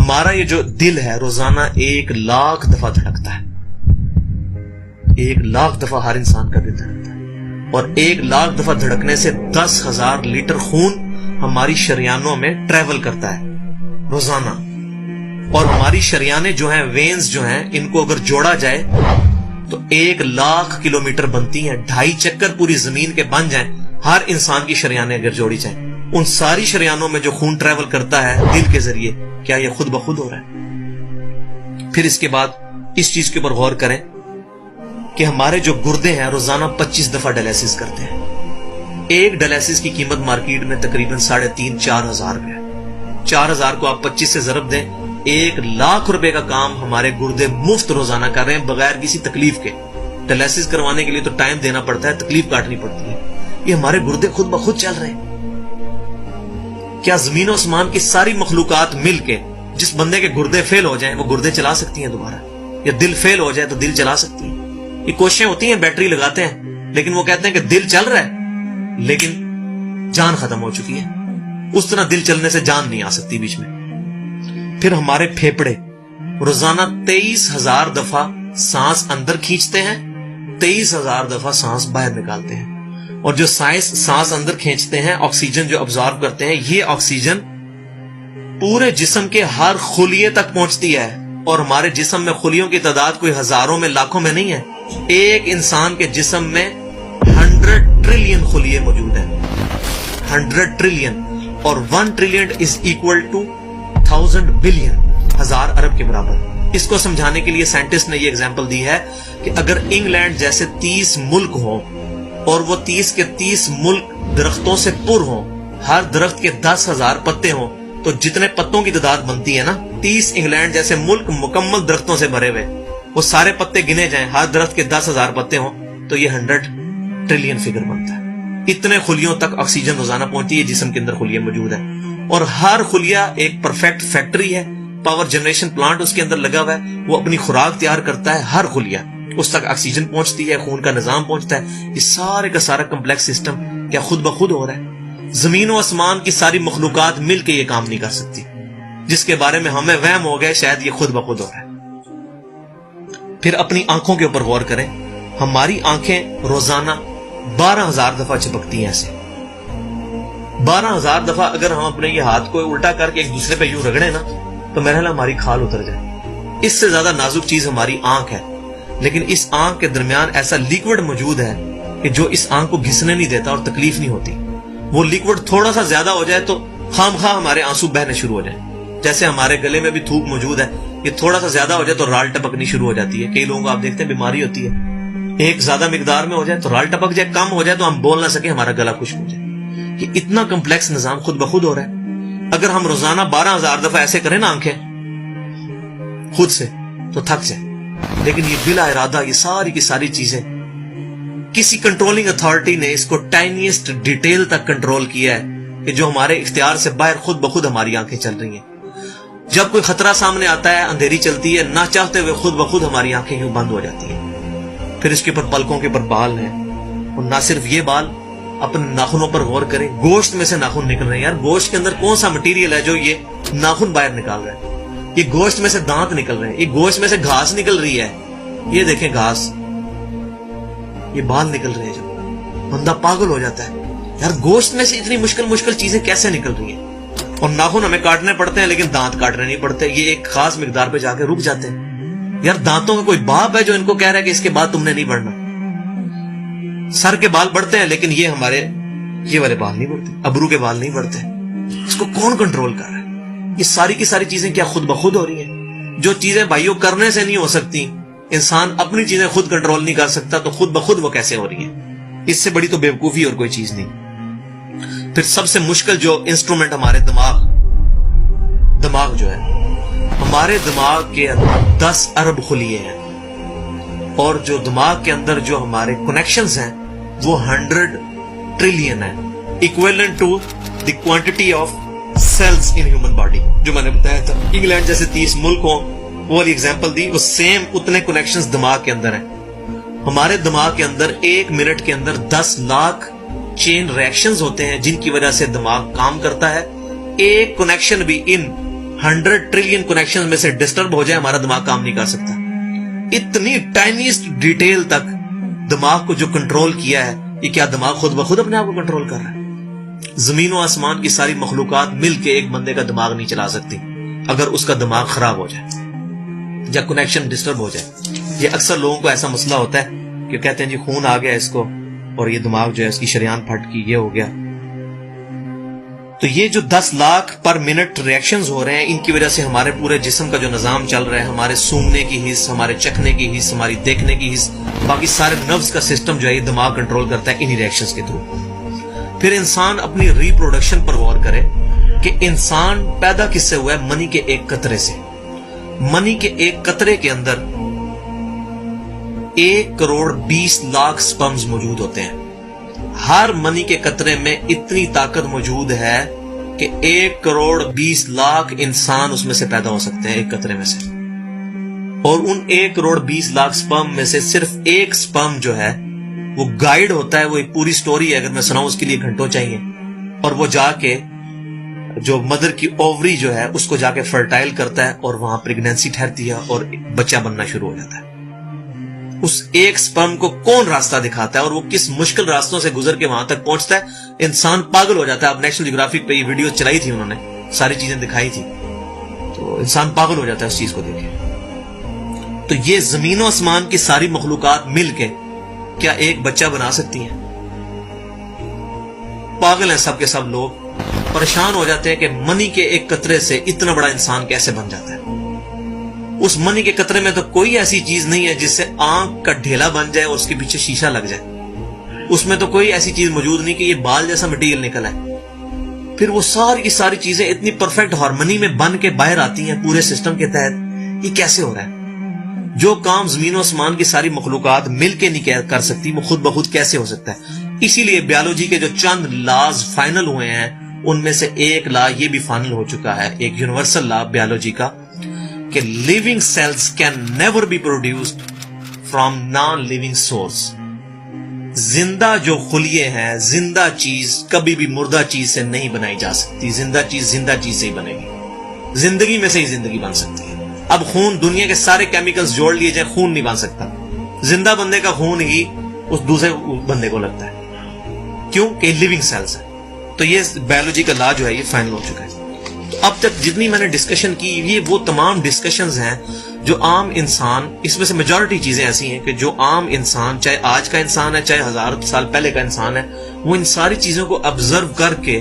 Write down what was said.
ہمارا یہ جو دل ہے روزانہ 1,00,000 دفعہ دھڑکتا ہے. 1,00,000 دفعہ ہر انسان کا دل دھڑکتا ہے, اور 1,00,000 دفعہ دھڑکنے سے 10,000 لیٹر خون ہماری شریانوں میں ٹریول کرتا ہے روزانہ. اور ہماری شریانیں جو ہیں, وینز جو ہیں, ان کو اگر جوڑا جائے تو 1,00,000 کلومیٹر بنتی ہیں. 2.5 چکر پوری زمین کے بن جائیں ہر انسان کی شریانیں اگر جوڑی جائیں. ان ساری شریانوں میں جو خون ٹریول کرتا ہے دل کے ذریعے, کیا یہ خود بخود ہو رہا ہے؟ پھر اس کے بعد اس چیز کے اوپر غور کریں کہ ہمارے جو گردے ہیں روزانہ 25 دفعہ ڈائلیسس کرتے ہیں. ایک ڈائلیسس کی قیمت مارکیٹ میں تقریباً 3,500-4,000 روپے ہے. 4,000 کو آپ 25 سے ضرب دیں, 1,00,000 روپے کا کام ہمارے گردے مفت روزانہ کر رہے ہیں بغیر کسی تکلیف کے. ڈائلیسس کروانے کے لیے تو ٹائم دینا پڑتا ہے, تکلیف کاٹنی پڑتی ہے. یہ ہمارے گردے خود بخود چل رہے ہیں. کیا زمین و آسمان کی ساری مخلوقات مل کے جس بندے کے گردے فیل ہو جائیں وہ گردے چلا سکتی ہیں دوبارہ؟ یا دل فیل ہو جائے تو دل چلا سکتی ہیں؟ یہ کوششیں ہوتی ہیں, بیٹری لگاتے ہیں, لیکن وہ کہتے ہیں کہ دل چل رہا ہے لیکن جان ختم ہو چکی ہے. اس طرح دل چلنے سے جان نہیں آ سکتی بیچ میں. پھر ہمارے پھیپڑے روزانہ 23,000 دفعہ سانس اندر کھینچتے ہیں, 23,000 دفعہ سانس باہر نکالتے ہیں. اور جو سانس اندر کھینچتے ہیں, آکسیجن جو ابزارو کرتے ہیں, یہ آکسیجن پورے جسم کے ہر خلیے تک پہنچتی ہے. اور ہمارے جسم میں خلیوں کی تعداد کوئی ہزاروں میں لاکھوں میں نہیں ہے. ایک انسان کے جسم میں 100 ٹریلین خلیے موجود ہیں. 100 ٹریلین, اور 1 trillion is equal to 1000 billion, 1000 ارب کے برابر. اس کو سمجھانے کے لیے سائنٹسٹ نے یہ ایگزامپل دی ہے کہ اگر انگلینڈ جیسے 30 ملک ہوں اور وہ 30 کے 30 ملک درختوں سے پر ہوں, ہر درخت کے 10,000 پتے ہوں, تو جتنے پتوں کی تعداد بنتی ہے نا, 30 انگلینڈ جیسے ملک مکمل درختوں سے بھرے ہوئے, وہ سارے پتے گنے جائیں, ہر درخت کے 10,000 پتے ہوں, تو یہ 100 ٹریلین فگر بنتا ہے. اتنے خلیوں تک آکسیجن روزانہ پہنچتی ہے. جسم کے اندر خلیہ موجود ہے, اور ہر خلیہ ایک پرفیکٹ فیکٹری ہے. پاور جنریشن پلانٹ اس کے اندر لگا ہوا ہے, وہ اپنی خوراک تیار کرتا ہے. ہر خلیہ اس تک آکسیجن پہنچتی ہے, خون کا نظام پہنچتا ہے. یہ سارے کا سارا کمپلیکس سسٹم کیا خود بخود ہو رہا ہے؟ زمین و آسمان کی ساری مخلوقات مل کے یہ کام نہیں کر سکتی, جس کے بارے میں ہمیں وہم ہو گئے شاید یہ خود بخود ہو رہا ہے. پھر اپنی آنکھوں کے اوپر غور کریں. ہماری آنکھیں روزانہ 12,000 دفعہ چپکتی ہیں. ایسے 12,000 دفعہ اگر ہم اپنے یہ ہاتھ کو الٹا کر کے ایک دوسرے پہ یوں رگڑیں نا, تو میرا خیال ہماری کھال اتر جائے. اس سے زیادہ نازک چیز ہماری آنکھ ہے, لیکن اس آنکھ کے درمیان ایسا لیکوڈ موجود ہے کہ جو اس آنکھ کو گھسنے نہیں دیتا اور تکلیف نہیں ہوتی. وہ لیکوڈ تھوڑا سا زیادہ ہو جائے تو خام خواہ ہمارے آنسو بہنے شروع ہو جائیں. جیسے ہمارے گلے میں بھی تھوک موجود ہے, یہ تھوڑا سا زیادہ ہو جائے تو رال ٹپکنی شروع ہو جاتی ہے. کئی لوگوں کو آپ دیکھتے ہیں بیماری ہوتی ہے, ایک زیادہ مقدار میں ہو جائے تو رال ٹپک جائے, کم ہو جائے تو ہم بول نہ سکیں, ہمارا گلا خشک ہو جائے. یہ اتنا کمپلیکس نظام خود بخود ہو رہا ہے. اگر ہم روزانہ 12,000 دفعہ ایسے کریں نا آنکھیں خود سے, تو تھک جائیں. لیکن یہ بلا ارادہ یہ ساری کی ساری چیزیں کسی کنٹرولنگ اتھارٹی نے اس کو ٹائنیسٹ ڈیٹیل تک کنٹرول کیا ہے کہ جو ہمارے اختیار سے باہر خود بخود ہماری آنکھیں چل رہی ہیں. جب کوئی خطرہ سامنے آتا ہے, اندھیری چلتی ہے, نہ چاہتے ہوئے خود بخود ہماری آنکھیں یوں بند ہو جاتی ہیں. پھر اس کے اوپر پلکوں کے اوپر بال ہیں, اور نہ صرف یہ بال, اپنے ناخنوں پر غور کریں. گوشت میں سے ناخن نکل رہے ہیں. یار گوشت کے اندر کون سا مٹیریل ہے جو یہ ناخن باہر نکال رہا ہے؟ یہ گوشت میں سے دانت نکل رہے ہیں, یہ گوشت میں سے گھاس نکل رہی ہے. یہ دیکھیں گھاس, یہ بال نکل رہے ہیں. جو بندہ پاگل ہو جاتا ہے, یار گوشت میں سے اتنی مشکل چیزیں کیسے نکل رہی ہیں؟ اور ناخن ہمیں کاٹنے پڑتے ہیں لیکن دانت کاٹنے نہیں پڑتے, یہ ایک خاص مقدار پہ جا کے رک جاتے ہیں. یار دانتوں کا کوئی باپ ہے جو ان کو کہہ رہا ہے کہ اس کے بعد تم نے نہیں بڑھنا؟ سر کے بال بڑھتے ہیں لیکن یہ ہمارے یہ والے بال نہیں بڑھتے, ابرو کے بال نہیں بڑھتے. اس کو کون کنٹرول کر رہا ہے؟ یہ ساری کی ساری چیزیں کیا خود بخود ہو رہی ہیں؟ جو چیزیں بھائیوں کرنے سے نہیں ہو سکتی, انسان اپنی چیزیں خود کنٹرول نہیں کر سکتا, تو خود بخود وہ کیسے ہو رہی ہیں؟ اس سے بڑی تو بیوقوفی اور کوئی چیز نہیں. پھر سب سے مشکل جو انسٹرومنٹ ہمارے دماغ جو ہے, ہمارے دماغ کے 10 ارب خلیے ہیں, اور جو دماغ کے اندر جو ہمارے کنیکشنز ہیں وہ 100 ٹریلین ہیں, equivalent to the quantity of cells in human body. جو میں نے بتایا تھا انگلینڈ جیسے 30 ملک ہوں, وہ والی ایگزامپل دی, وہ سیم اتنے کنیکشنز دماغ کے اندر ہیں. ہمارے دماغ کے اندر 1 منٹ کے اندر 10 لاکھ چین ریئیکشنز ہوتے ہیں جن کی وجہ سے دماغ کام کرتا ہے. ایک کنیکشن بھی ان 100 ٹریلین کنیکشن میں سے ڈسٹرب ہو جائے ہمارا دماغ کام نہیں کر سکتا. اتنی ٹائنیسٹ ڈیٹیل تک دماغ کو جو کنٹرول کیا ہے, یہ کیا دماغ خود بخود اپنے آپ کو کنٹرول کر رہا ہے؟ زمین و آسمان کی ساری مخلوقات مل کے ایک بندے کا دماغ نہیں چلا سکتی اگر اس کا دماغ خراب ہو جائے یا کنیکشن ڈسٹرب ہو جائے. یہ اکثر لوگوں کو ایسا مسئلہ ہوتا ہے کہ کہتے ہیں جی خون آ گیا اس کو اور یہ دماغ جو ہے اس کی شریان پھٹ کی, یہ ہو گیا. تو یہ جو 10 لاکھ پر منٹ ریئیکشنز ہو رہے ہیں, ان کی وجہ سے ہمارے پورے جسم کا جو نظام چل رہا ہے, ہمارے سونگنے کی حص, ہمارے چکھنے کی حص, ہماری دیکھنے کی حص, باقی سارے نروز کا سسٹم جو ہے یہ دماغ کنٹرول کرتا ہے انہی ریئیکشنز کے تھرو. پھر انسان اپنی ری پروڈکشن پر غور کرے کہ انسان پیدا کس سے ہوا ہے؟ منی کے ایک قطرے سے. منی کے ایک قطرے کے اندر 1,20,00,000 سپرمز موجود ہوتے ہیں. ہر منی کے قطرے میں اتنی طاقت موجود ہے کہ 1,20,00,000 انسان اس میں سے پیدا ہو سکتے ہیں ایک قطرے میں سے. اور ان 1,20,00,000 سپرم میں سے صرف ایک سپرم جو ہے وہ گائیڈ ہوتا ہے. وہ ایک پوری سٹوری ہے, اگر میں سناؤں اس کے لیے گھنٹوں چاہیے. اور وہ جا کے جو مدر کی اووری جو ہے اس کو جا کے فرٹائل کرتا ہے اور وہاں پریگنینسی ٹھہرتی ہے اور بچہ بننا شروع ہو جاتا ہے. اس ایک سپرم کو کون راستہ دکھاتا ہے اور وہ کس مشکل راستوں سے گزر کے وہاں تک پہنچتا ہے, انسان پاگل ہو جاتا ہے. اب نیشنل جیوگرافک پہ یہ ویڈیو چلائی تھی, انہوں نے ساری چیزیں دکھائی تھی, تو انسان پاگل ہو جاتا ہے اس چیز کو دیکھ کے. تو یہ زمین و آسمان کی ساری مخلوقات مل کے کیا ایک بچہ بنا سکتی ہیں؟ پاگل ہیں سب کے سب لوگ, پریشان ہو جاتے ہیں کہ منی کے ایک قطرے سے اتنا بڑا انسان کیسے بن جاتا ہے. اس منی کے قطرے میں تو کوئی ایسی چیز نہیں ہے جس سے آنکھ کا ڈھیلا بن جائے اور اس کے پیچھے شیشہ لگ جائے. اس میں تو کوئی ایسی چیز موجود نہیں کہ یہ بال جیسا مٹیریل نکل ہے. پھر وہ ساری کی ساری چیزیں اتنی پرفیکٹ ہارمنی میں بن کے باہر آتی ہیں پورے سسٹم کے تحت. یہ کیسے ہو رہا ہے؟ جو کام زمین و آسمان کی ساری مخلوقات مل کے نہیں کر سکتی وہ خود بخود کیسے ہو سکتا ہے؟ اسی لیے بیالوجی کے جو چند لاز فائنل ہوئے ہیں ان میں سے ایک لا یہ بھی فائنل ہو چکا ہے, ایک یونیورسل لا بیالوجی کا, کہ living cells can never be produced from non living source. زندہ جو خلیے ہیں, زندہ چیز کبھی بھی مردہ چیز سے نہیں بنائی جا سکتی. زندہ چیز سے ہی بنے گی, زندگی میں سے ہی زندگی بن سکتی ہے. اب خون, دنیا کے سارے کیمیکلز جوڑ لیے جائیں, خون نہیں بن سکتا. زندہ بندے کا خون ہی اس دوسرے بندے کو لگتا ہے. کیوں کہ لیونگ سیلز ہے. تو یہ بایولوجی کا لا جو ہے یہ فائنل ہو چکا ہے. تو اب تک جتنی میں نے ڈسکشن کی یہ وہ تمام ڈسکشنز ہیں جو عام انسان, اس میں سے میجورٹی چیزیں ایسی ہیں کہ جو عام انسان, چاہے آج کا انسان ہے چاہے 1000 سال پہلے کا انسان ہے, وہ ان ساری چیزوں کو آبزرو کر کے